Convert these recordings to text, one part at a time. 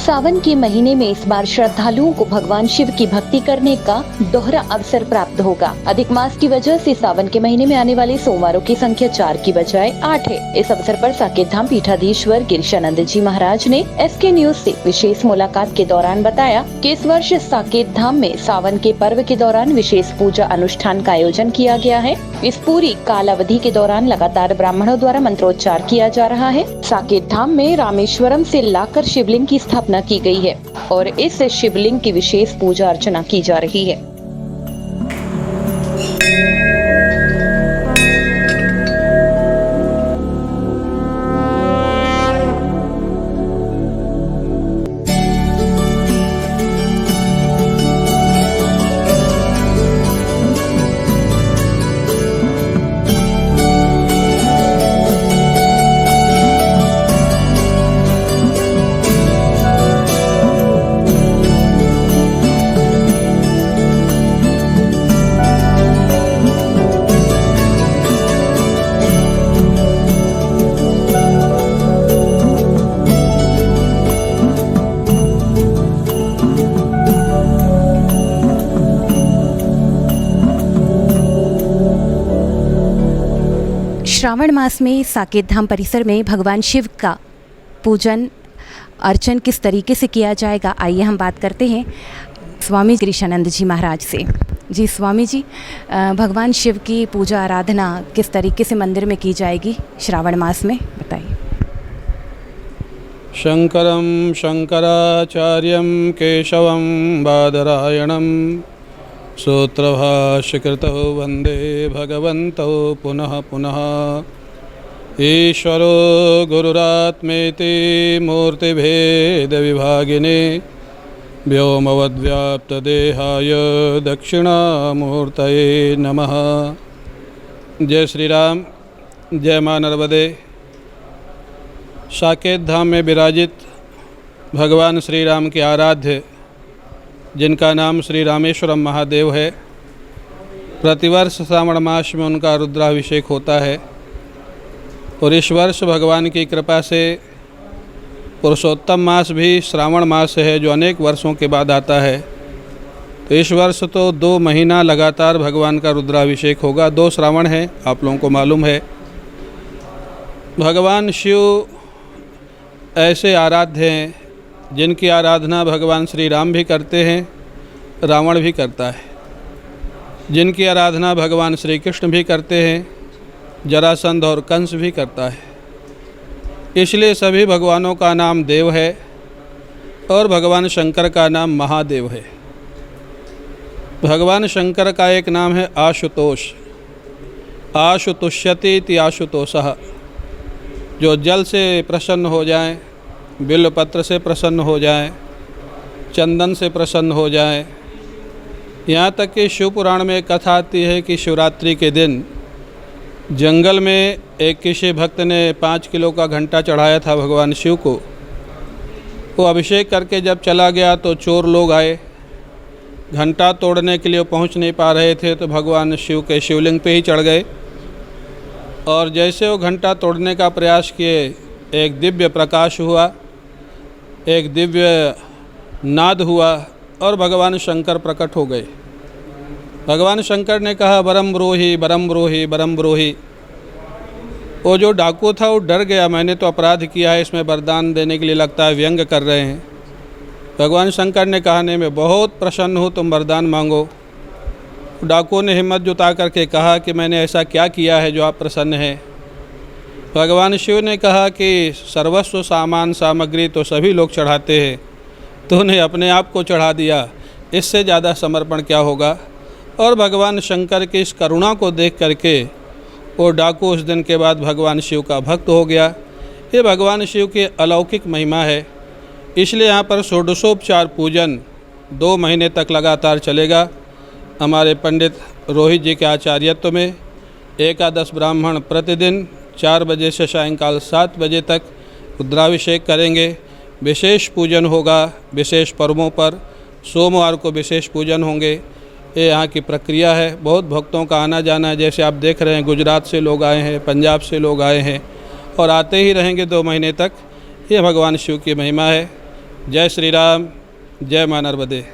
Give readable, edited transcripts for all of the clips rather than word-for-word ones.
सावन के महीने में इस बार श्रद्धालुओं को भगवान शिव की भक्ति करने का दोहरा अवसर प्राप्त होगा। अधिक मास की वजह से सावन के महीने में आने वाले सोमवारों की संख्या 4 की बजाय 8 है। इस अवसर पर साकेत धाम पीठाधीश्वर गिरिशानंद जी महाराज ने SK न्यूज से विशेष मुलाकात के दौरान बताया कि इस वर्ष साकेत धाम में सावन के पर्व के दौरान विशेष पूजा अनुष्ठान का आयोजन किया गया है। इस पूरी काल अवधि के दौरान लगातार ब्राह्मणों द्वारा मंत्रोच्चार किया जा रहा है। साकेत धाम में रामेश्वरम से लाकर शिवलिंग की स्थापना की गई है और इस शिवलिंग की विशेष पूजा अर्चना की जा रही है। श्रावण मास में साकेत धाम परिसर में भगवान शिव का पूजन अर्चन किस तरीके से किया जाएगा, आइए हम बात करते हैं स्वामी गिरिशानंद जी महाराज से। जी स्वामी जी, भगवान शिव की पूजा आराधना किस तरीके से मंदिर में की जाएगी श्रावण मास में, बताइए। शंकरं शंकराचार्यं केशवं बादरायणं सूत्रभाष्यकृतौ वन्दे भगवन्तौ पुनः पुनः। ईश्वरो गुरुरात्मेति मूर्तिभेदविभागिने व्योमवद्व्याप्तदेहाय दक्षिणामूर्तये नमः। जय श्री राम, जय मां नर्मदे। साकेत धाम में विराजित भगवान श्री राम के आराध्य, जिनका नाम श्री रामेश्वरम महादेव है, प्रतिवर्ष श्रावण मास में उनका रुद्राभिषेक होता है और इस वर्ष भगवान की कृपा से पुरुषोत्तम मास भी श्रावण मास है, जो अनेक वर्षों के बाद आता है। तो इस वर्ष तो 2 महीना लगातार भगवान का रुद्राभिषेक होगा। 2 श्रावण है, आप लोगों को मालूम है। भगवान शिव ऐसे आराध्य हैं जिनकी आराधना भगवान श्री राम भी करते हैं, रावण भी करता है। जिनकी आराधना भगवान श्री कृष्ण भी करते हैं, जरासंध और कंस भी करता है। इसलिए सभी भगवानों का नाम देव है और भगवान शंकर का नाम महादेव है। भगवान शंकर का एक नाम है आशुतोष। आशुतुष्यति इति आशुतोषः, जो जल से प्रसन्न हो जाएं, बिल्वपत्र से प्रसन्न हो जाएं, चंदन से प्रसन्न हो जाएं। यहाँ तक कि शिव पुराण में कथा आती है कि शिवरात्रि के दिन जंगल में एक किसी भक्त ने 5 किलो का घंटा चढ़ाया था भगवान शिव को। वो अभिषेक करके जब चला गया तो चोर लोग आए, घंटा तोड़ने के लिए पहुँच नहीं पा रहे थे, तो भगवान शिव के शिवलिंग पे ही चढ़ गए और जैसे वो घंटा तोड़ने का प्रयास किए, एक दिव्य प्रकाश हुआ, एक दिव्य नाद हुआ और भगवान शंकर प्रकट हो गए। भगवान शंकर ने कहा, बरम ब्रोहि बरम ब्रोहि बरम ब्रोहि। वो जो डाकू था वो डर गया, मैंने तो अपराध किया है, इसमें वरदान देने के लिए लगता है व्यंग कर रहे हैं। भगवान शंकर ने कहा, नहीं मैं बहुत प्रसन्न हूँ, तुम वरदान मांगो। डाकू ने हिम्मत जुटा करके कहा कि मैंने ऐसा क्या किया है जो आप प्रसन्न हैं। भगवान शिव ने कहा कि सर्वस्व सामान सामग्री तो सभी लोग चढ़ाते हैं, तूने अपने आप को चढ़ा दिया, इससे ज़्यादा समर्पण क्या होगा। और भगवान शंकर की इस करुणा को देख करके वो डाकू उस दिन के बाद भगवान शिव का भक्त हो गया। ये भगवान शिव की अलौकिक महिमा है। इसलिए यहाँ पर षोडशोपचार पूजन 2 महीने तक लगातार चलेगा। हमारे पंडित रोहित जी के आचार्यत्व में एकादश ब्राह्मण प्रतिदिन 4 बजे से सायंकाल 7 बजे तक रुद्राभिषेक करेंगे। विशेष पूजन होगा विशेष पर्वों पर, सोमवार को विशेष पूजन होंगे। ये यहाँ की प्रक्रिया है। बहुत भक्तों का आना जाना है, जैसे आप देख रहे हैं गुजरात से लोग आए हैं, पंजाब से लोग आए हैं और आते ही रहेंगे 2 महीने तक। ये भगवान शिव की महिमा है। जय श्री राम, जय मां नर्मदे।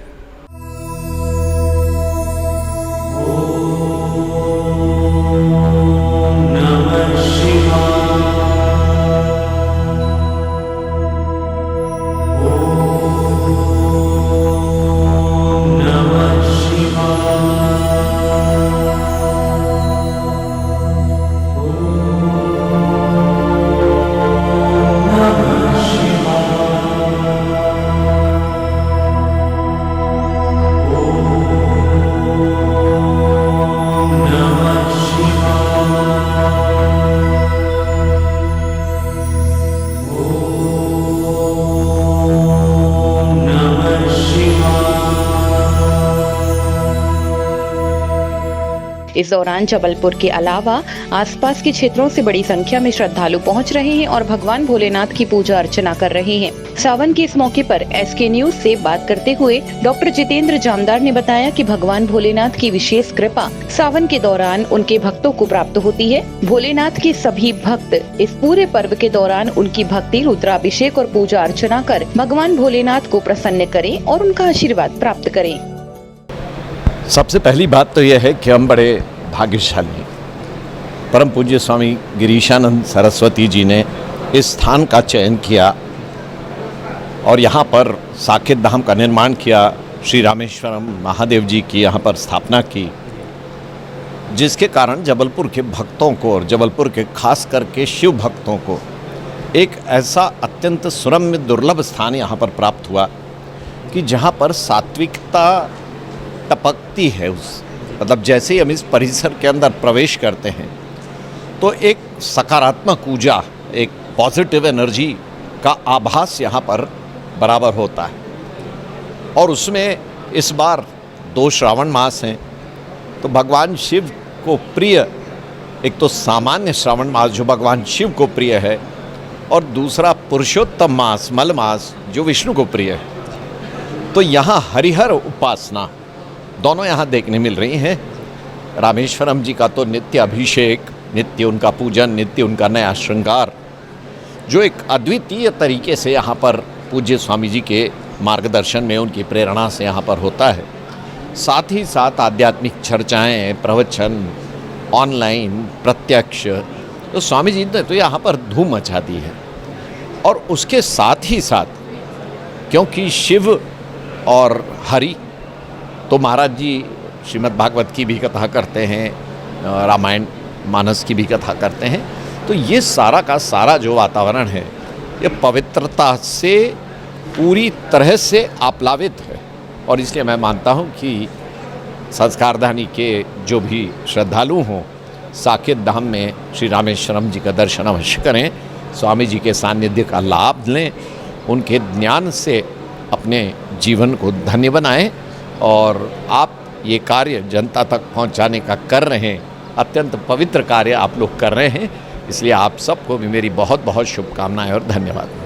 इस दौरान जबलपुर के अलावा आसपास के क्षेत्रों से बड़ी संख्या में श्रद्धालु पहुंच रहे हैं और भगवान भोलेनाथ की पूजा अर्चना कर रहे हैं। सावन के इस मौके पर एसके न्यूज से बात करते हुए डॉक्टर जितेंद्र जामदार ने बताया कि भगवान भोलेनाथ की विशेष कृपा सावन के दौरान उनके भक्तों को प्राप्त होती है। भोलेनाथ के सभी भक्त इस पूरे पर्व के दौरान उनकी भक्ति, रुद्राभिषेक और पूजा अर्चना कर भगवान भोलेनाथ को प्रसन्न करें और उनका आशीर्वाद प्राप्त करें। सबसे पहली बात तो यह है कि हम बड़े भाग्यशाली, परम पूज्य स्वामी गिरीशानंद सरस्वती जी ने इस स्थान का चयन किया और यहाँ पर साकेत धाम का निर्माण किया। श्री रामेश्वरम महादेव जी की यहाँ पर स्थापना की, जिसके कारण जबलपुर के भक्तों को और जबलपुर के खास करके शिव भक्तों को एक ऐसा अत्यंत सुरम्य दुर्लभ स्थान यहाँ पर प्राप्त हुआ कि जहाँ पर सात्विकता टपकती है। मतलब जैसे ही हम इस परिसर के अंदर प्रवेश करते हैं तो एक सकारात्मक ऊर्जा, एक पॉजिटिव एनर्जी का आभास यहाँ पर बराबर होता है। और उसमें इस बार 2 श्रावण मास हैं, तो भगवान शिव को प्रिय, एक तो सामान्य श्रावण मास जो भगवान शिव को प्रिय है और दूसरा पुरुषोत्तम मास, मल मास, जो विष्णु को प्रिय है। तो यहाँ हरिहर उपासना दोनों यहाँ देखने मिल रही हैं। रामेश्वरम जी का तो नित्य अभिषेक, नित्य उनका पूजन, नित्य उनका नया श्रृंगार, जो एक अद्वितीय तरीके से यहाँ पर पूज्य स्वामी जी के मार्गदर्शन में, उनकी प्रेरणा से यहाँ पर होता है। साथ ही साथ आध्यात्मिक चर्चाएं, प्रवचन, ऑनलाइन, प्रत्यक्ष, तो स्वामी जी ने तो यहाँ पर धूम मचा दी है। और उसके साथ ही साथ क्योंकि शिव और हरि, तो महाराज जी श्रीमद् भागवत की भी कथा करते हैं, रामायण मानस की भी कथा करते हैं। तो ये सारा का सारा जो वातावरण है ये पवित्रता से पूरी तरह से आप्लावित है। और इसलिए मैं मानता हूँ कि संस्कारधानी के जो भी श्रद्धालु हों, साकेत धाम में श्री रामेश्वरम जी का दर्शन अवश्य करें, स्वामी जी के सानिध्य का लाभ लें, उनके ज्ञान से अपने जीवन को धन्य बनाएं। और आप ये कार्य जनता तक पहुंचाने का कर रहे हैं, अत्यंत पवित्र कार्य आप लोग कर रहे हैं, इसलिए आप सबको भी मेरी बहुत बहुत शुभकामनाएं और धन्यवाद।